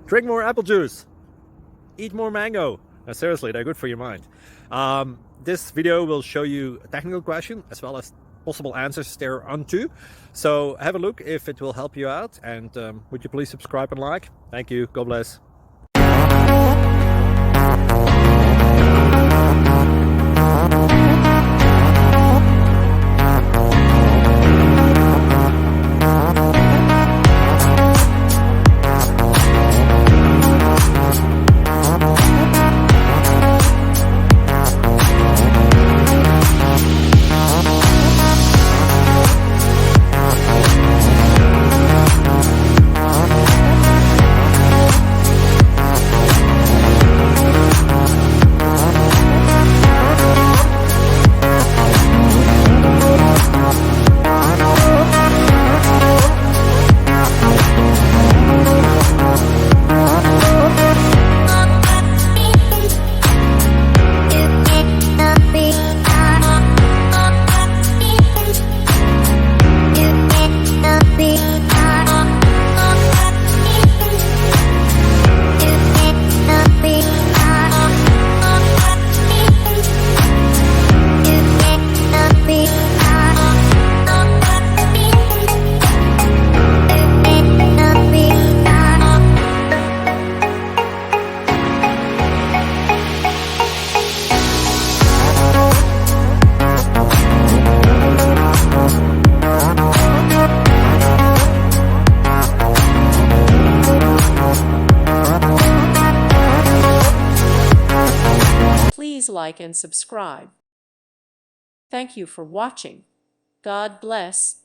Drink more apple juice. Eat more mango. No, seriously, they're good for your mind. This video will show you a technical question as well as possible answers thereunto. So have a look if it will help you out, and would you please subscribe and like? Thank you. God bless. Please like and subscribe. Thank you for watching. God bless.